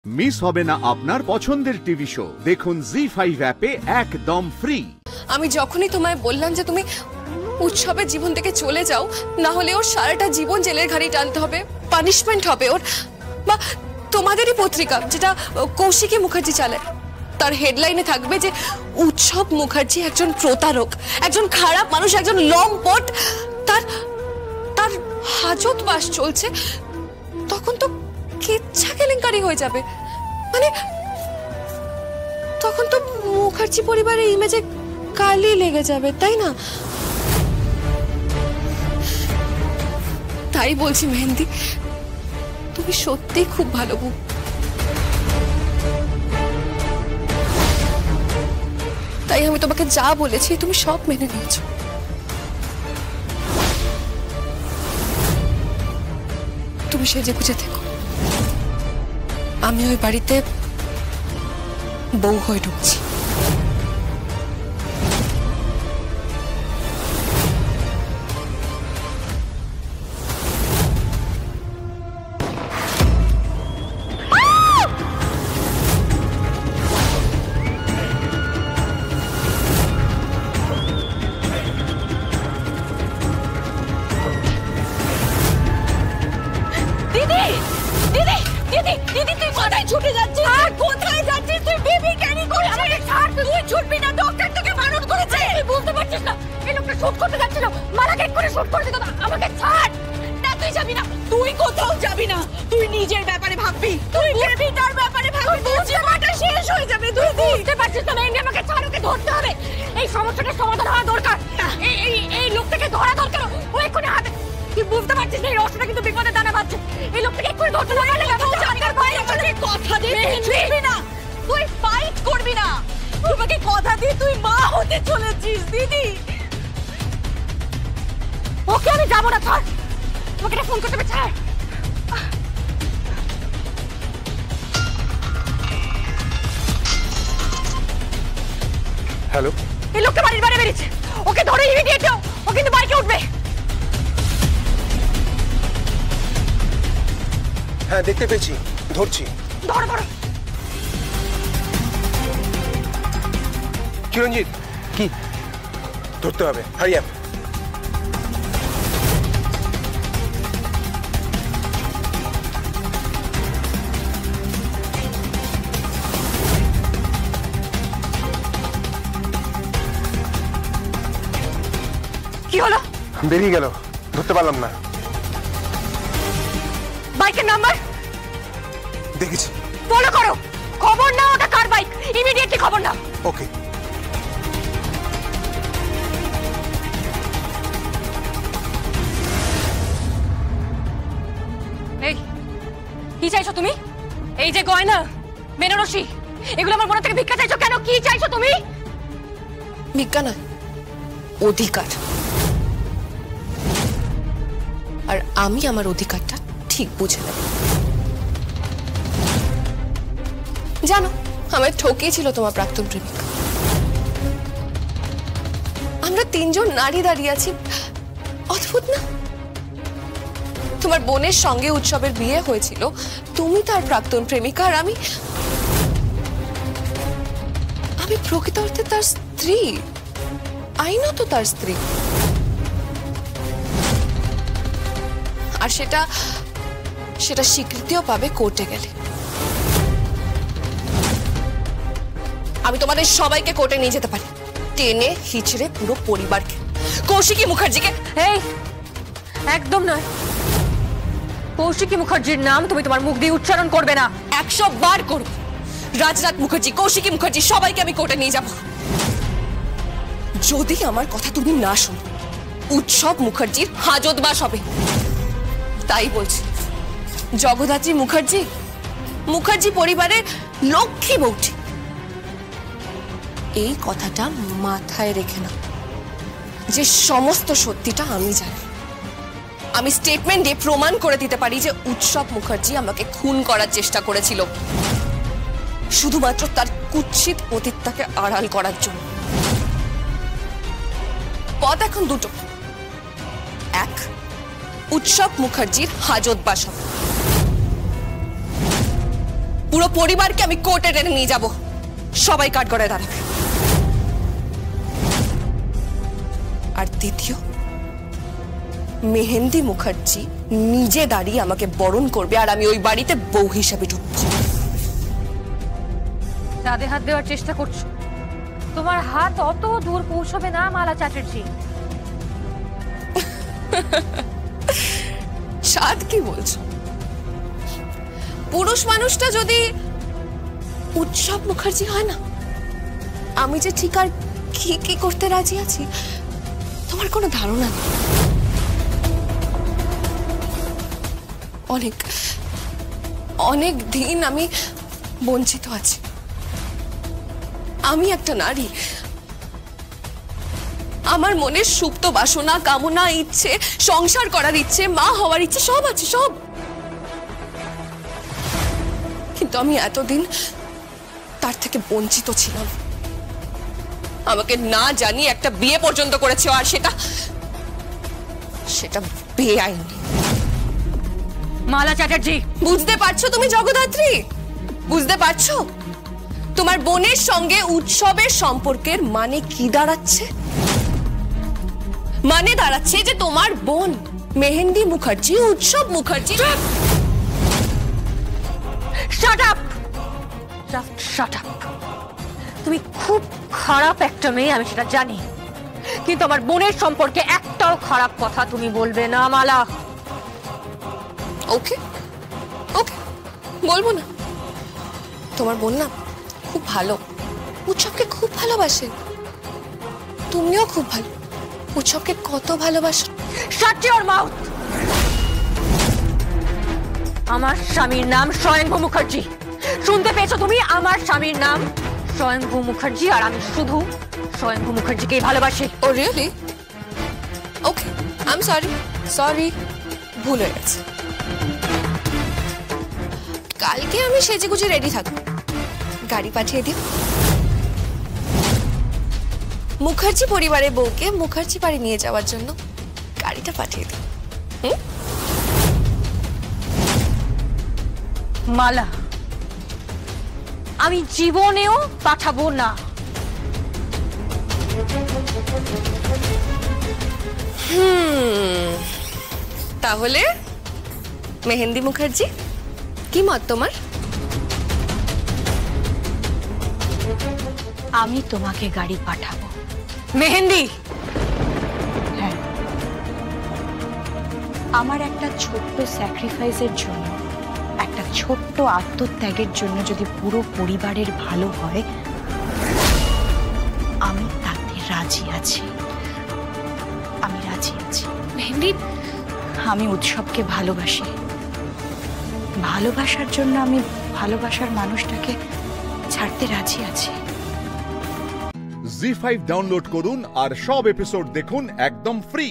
Miss হবে না আপনার পছন্দের টিভি শো। দেখুন জি5 অ্যাপে একদম ফ্রি। আমি যখনই তোমায় বললাম যে তুমি উৎসবের জীবন থেকে চলে যাও, না হলে ওর সারাটা জীবন জেলের ঘাড়ি টানতে হবে, পানিশমেন্ট হবে ওর। বা তোমাদেরই পত্রিকা যেটা কৌশিকী মুখার্জি চালায়, তার হেডলাইনে থাকবে যে উৎসব মুখার্জি একজন প্রতারক, একজন খারাপ মানুষ, একজন লম্পট, তার তার হাজতবাস চলছে। তখন তো কেচ্ছা কেলেঙ্কারি হয়ে যাবে। মানে তখন তো মুখার্জি পরিবারের ইমেজে কালি লেগে যাবে, তাই না? তাই বলছি মেহেন্দি, তুমি সত্যি খুব ভালো বউ। তাই আমি তোমাকে যা বলেছি তুমি সব মেনে নিয়েছো। তুমি সেজে গুজে থেকো, আমি ওই বাড়িতে বউ হয়ে ঢুকছি। ছুটে যাচ্ছিস? আর কোথায় যাচ্ছিস তুই? বেবি ক্যারি করছিস? আমাকে ছাড়, তুই ছুটবি না, ডক্টর তোকে বারণ করেছে। তুই বুঝতে পারছিস না? এই লোকটা শুট করতে যাচ্ছিল, মারাকে করে শুট করে দিত। আমাকে ছাড় না, তুই যাবি না, তুই কোথাও যাবি না। তুই নিজের ব্যাপারে ভাববি, তুই বেবিটার ব্যাপারে ভাববি, তোর জীবনটা শেষ হয়ে যাবে। তুই বুঝতে পারছিস না? মেহেন্দি, আমাকে ছাড়, ওকে ধরতে হবে। এই সমস্যাটার সমাধান হওয়া দরকার। এই লোকটাকে ধরা দরকার। ও এক্ষুনি হাতে, তুই বুঝতে পারছিস না? এই রসটা কিন্তু বিপদে দানা বাঁধছে। এই লোকটাকে এক্ষুনি ধরতে হবে। কথা দে তুই না, তুই ফাইট করবি না। তোমাকে কথা দিয়ে তুই মা হতে চলেছিস দিদি। ওকে আমি যাবো না, ছাড়। তোমাকে একটা ফোন করতে হবে, ছাড়। হ্যালো, এই লোকটা বাড়ির বাইরে বেরিয়েছে, ওকে ধরে ইমিডিয়েট দাও। ও কিন্তু বাইকে উঠবে। হ্যাঁ দেখতে পেয়েছি, ধরছি। ধরো ধরো। চিরঞ্জিত, কি ধরতে হবে? Hurry up. কি হলো? বেরিয়ে গেল, ধরতে পারলাম না। বাইকের নাম্বার দেখেছি। ফলো করো, খবর নাও ওটা কার বাইক, ইমিডিয়েটলি খবর নাও। ওকে। এই কি চাইছো তুমি? এই যে গয়না, বেনারসি, এগুলো আমার মনে থেকে ভিক্ষা চাইছো কেন? কি চাইছো তুমি? ভিক্ষা নয়, অধিকার। আর আমি আমার অধিকারটা ঠিক বুঝে নেব। জানো, আমায় ঠকিয়েছিল তোমার প্রাক্তন প্রেমিকা। আমরা তিনজন নারী দাঁড়িয়ে আছি, অদ্ভুত না? তোমার বোনের সঙ্গে উৎসবের বিয়ে হয়েছিল, তুমি তার প্রাক্তন প্রেমিকা, আর আমি প্রকৃত অর্থে তার স্ত্রী, আইনত তার স্ত্রী। আর সেটা স্বীকৃতিও পাবে কোর্টে গেলে। আমি তোমাদের সবাইকে কোর্টে নিয়ে যেতে পারি, টেনে হিচড়ে পুরো পরিবারকে, কৌশিকী মুখার্জিকে। এই একদম নয়, কৌশিকী মুখার্জির নাম তুমি তোমার মুখ দিয়ে উচ্চারণ করবে না। 100 বার করব। রাজনাথ মুখার্জি, কৌশিকী মুখার্জি, সবাইকে আমি কোর্টে নিয়ে যাব। যদি আমার কথা তুমি না শোনো, উৎসব মুখার্জির হাজতবাস হবে। তাই বলছি, জগদ্ধাত্রী মুখার্জি পরিবারের লক্ষ্মী বউটি, এই কথাটা মাথায় রেখে না যে সমস্ত সত্যিটা আমি জানি। আমি স্টেটমেন্ট দিয়ে প্রমাণ করে দিতে পারি যে উৎসব মুখার্জি আমাকে খুন করার চেষ্টা করেছিল, শুধুমাত্র তার কুৎসিত অতীতটাকে আড়াল করার জন্য। পথ এখন দুটো, এক, উৎসব মুখার্জির হাজতবাস হবে, পুরো পরিবারকে আমি কোর্টে টেনে নিয়ে যাব, সবাই কাঠগড়ায় দাঁড়াবে। আর দ্বিতীয়, মেহেন্দি মুখার্জি নিজে দাঁড়িয়ে আমাকে বরণ করবে, আর আমি ওই বাড়িতে বউ হিসাবে ঢুকবো। চাঁদে হাত দেওয়ার চেষ্টা করছো, তোমার হাত অত দূর পৌঁছবে না মালা চ্যাটার্জি। সাদ কি বলছো? পুরুষ মানুষটা যদি উৎসব মুখার্জি হয় না, আমি যে ঠিক আর কি কি করতে রাজি আছি তোমার কোনো ধারণা নেই। অনেক অনেক দিন আমি বঞ্চিত আছি। আমি একটা নারী, আমার মনের সুপ্ত বাসনা, কামনা, ইচ্ছে, সংসার করার ইচ্ছে, মা হওয়ার ইচ্ছে সব আছে, সব। কিন্তু আমি এতদিন তার থেকে বঞ্চিত ছিলাম। আমাকে না জানিয়ে একটা বিয়ে পর্যন্ত করেছে, আর সেটা বেআইনি। মালা চ্যাটার্জি, বুঝতে পারছো তুমি জগদ্ধাত্রী? বুঝতে পারছো তোমার বোনের সঙ্গে উৎসবের সম্পর্কের মানে কি দাঁড়াচ্ছে? মানে দাঁড়াচ্ছে যে তোমার বোন মেহেন্দি মুখার্জি উৎসব Mukherjee. Shut up, just shut up. তুমি খুব খারাপ একটা মেয়ে, আমি সেটা জানি, কিন্তু আমার বোনের সম্পর্কে একটাও খারাপ কথা তুমি বলবে না মালা। ওকে ওকে, বলবো না। তোমার বোন না খুব ভালো, উৎসবকে খুব ভালোবাসে। তুমিও খুব ভালো, উৎসবকে কত ভালোবাসো। শাট ইওর মাউথ। আমার স্বামীর নাম স্বয়ংভূ মুখার্জি, শুনতে পেয়েছো তুমি? আমার স্বামীর নাম স্বয়ংভূ মুখার্জি, আর আমি শুধু স্বয়ংভূ মুখার্জিকেই ভালোবাসি। Oh really? Okay, I am sorry, ভুল হয়ে গেছে। কালকে আমি সেজেগুজে রেডি থাকবো, গাড়ি পাঠিয়ে দিও। মুখার্জি পরিবারের বউকে মুখার্জি বাড়ি নিয়ে যাওয়ার জন্য গাড়িটা পাঠিয়ে দিও। মালা, আমি জীবনেও পাঠাবো না। তাহলে মেহেন্দি মুখার্জি, কি মত তোমার? আমি তোমাকে গাড়ি পাঠাবো। মেহেন্দি, হ্যাঁ, আমার একটা ছোট্ট স্যাক্রিফাইসের জন্য, একটা ছোট্ট আত্মত্যাগের জন্য যদি পুরো পরিবারের ভালো হয়, আমি তাতে রাজি আছি। আমি রাজি আছি। মেহেন্দি, আমি উৎসবকে ভালোবাসি। ভালোবাসার জন্য আমি ভালোবাসার মানুষটাকে ছাড়তে রাজি আছি। জি5 ডাউনলোড করুন আর সব এপিসোড দেখুন একদম ফ্রি।